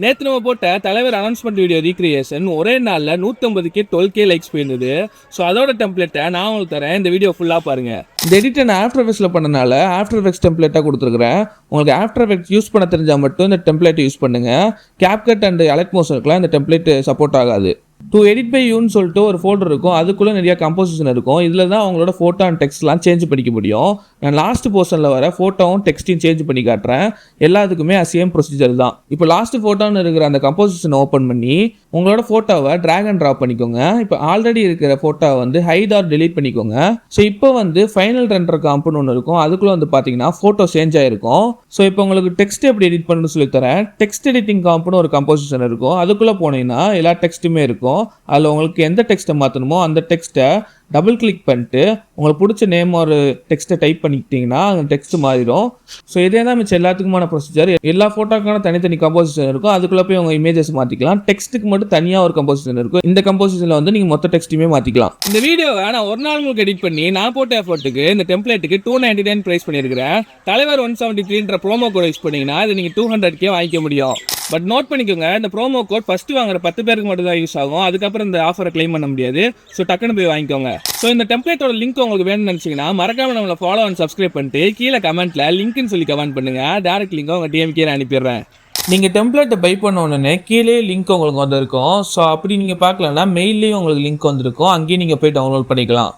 நேற்று நம்ம போட்ட தலைவர் அனௌன்ஸ்மெண்ட் வீடியோ ரீக்ரியேஷன் ஒரே நாளில் 150K 12K லைக்ஸ் போயிருந்தது. ஸோ அதோட டெம்ப்ளேட்டை நான் உங்களுக்கு தரேன், இந்த வீடியோ ஃபுல்லாக பாருங்கள். இந்த எடிட்டை நான் ஆஃப்டர் எஃபெக்ட்ஸில் பண்ணனால ஆஃப்டர் எஃபெக்ட்ஸ் டெம்ப்ளேட்டாக கொடுத்துருக்குறேன். உங்களுக்கு ஆஃப்டர் எஃபெக்ட்ஸ் யூஸ் பண்ண தெரிஞ்சால் மட்டும் இந்த டெம்ப்ளேட்டை யூஸ் பண்ணுங்கள். கேப்கட் அண்ட் அலர்ட் மோஷனுக்குலாம் இந்த டெம்ப்ளேட் சப்போர்ட் ஆகாது. டு எடிட் பை யூன்னு சொல்லிட்டு ஒரு ஃபோல்டர் இருக்கும், அதுக்குள்ளே நிறைய கம்போசிஷன் இருக்கும். இதில் தான் அவங்களோட ஃபோட்டோ அண்ட் டெக்ஸ்ட்லாம் சேஞ்ச் பண்ணிக்க முடியும். நான் லாஸ்ட் போர்ஷனில் வர ஃபோட்டோவும் டெக்ஸ்ட்டையும் சேஞ்ச் பண்ணி காட்டுறேன். எல்லாத்துக்குமே சேம் ப்ரொசீஜர் தான். இப்போ லாஸ்ட் ஃபோட்டோன்னு இருக்கிற அந்த கம்போசிஷனை ஓப்பன் பண்ணி உங்களோட ஃபோட்டோவை ட்ராக் அண்ட் ட்ராப் பண்ணிக்கோங்க. இப்போ ஆல்ரெடி இருக்கிற ஃபோட்டோவை வந்து ஹைட் ஆர் டெலீட் பண்ணிக்கோங்க. ஸோ இப்போ வந்து ஃபைனல் ரெண்டர் காம்புன்னு ஒன்று இருக்கும், அதுக்குள்ளே வந்து பார்த்தீங்கன்னா ஃபோட்டோ சேஞ்ச் ஆகிருக்கும். ஸோ இப்போ உங்களுக்கு டெக்ஸ்ட் எப்படி எடிட் பண்ணணும்னு சொல்லித்தரேன். டெக்ஸ்ட் எடிட்டிங் காம்புன்னு ஒரு கம்போசிஷன் இருக்கும், அதுக்குள்ளே போனீங்கன்னா எல்லா டெக்ஸ்ட்டுமே இருக்கும். அதில் உங்களுக்கு எந்த டெக்ஸ்ட்டை மாற்றணுமோ அந்த டெக்ஸ்ட்டை டபுள் கிளிக் பண்ணிட்டு உங்களுக்கு பிடிச்ச நேம் ஒரு டெக்ஸ்ட்டை டைப் பண்ணிக்கிட்டிங்கன்னா அந்த டெக்ஸ்ட் மாறிடும். ஸோ இதே தான் மிச்சம் எல்லாத்துக்குமான ப்ரொசீஜர். எல்லா ஃபோட்டோக்கான தனித்தனி கம்போசிஷன் இருக்கும், அதுக்குள்ளே போய் உங்கள் இமேஜஸ் மாற்றிக்கலாம். டெக்ஸ்ட்டுக்கு மட்டும் தனியாக ஒரு கம்போசிஷன் இருக்கும். இந்த கம்போசிஷனில் வந்து நீங்கள் மொத்த டெக்ஸ்ட்டுமே மாற்றிக்கலாம். இந்த வீடியோவை நான் ஒரு நாள் உங்களுக்கு எடிட் பண்ணி நான் போட்ட எஃபோர்ட்டுக்கு இந்த டெம்ப்ளேட்டுக்கு 299 ப்ரைஸ் பண்ணியிருக்கிறேன். தலைவர் 173ன்ற ப்ரோமோ கோட் யூஸ் பண்ணிங்கன்னா இது நீங்கள் 200K வாங்கிக்க முடியும். பட் நோட் பண்ணிக்கோங்க, இந்த ப்ரோமோ கோட் ஃபஸ்ட்டு வாங்குற 10 பேருக்கு மட்டும் தான் யூஸ் ஆகும். அதுக்கப்புறம் இந்த ஆஃபரை கிளைம் பண்ண முடியாது. ஸோ டக்குன்னு போய் வாங்கிக்கோங்க. ஸோ இந்த டெம்ப்ளேட்டோட லிங்க் உங்களுக்கு வேணும்னு நினச்சிங்கன்னா மறக்காம நம்மளை ஃபாலோ அண்ட் சப்ஸ்கிரைப் பண்ணிட்டு கீழே கமெண்ட்டில் லிங்க்னு சொல்லி கமெண்ட் பண்ணுங்கள். டேரக்ட் லிங்க் உங்கள் டிஎம்கே அனுப்பிடுறேன். நீங்கள் டெம்ப்ளேட்டை பை பண்ண உடனே கீழே லிங்க் உங்களுக்கு வந்திருக்கும். ஸோ அப்படி நீங்கள் பார்க்கலன்னா மெயிலையும் உங்களுக்கு லிங்க் வந்திருக்கும், அங்கேயும் நீங்கள் போய் டவுன்லோட் பண்ணிக்கலாம்.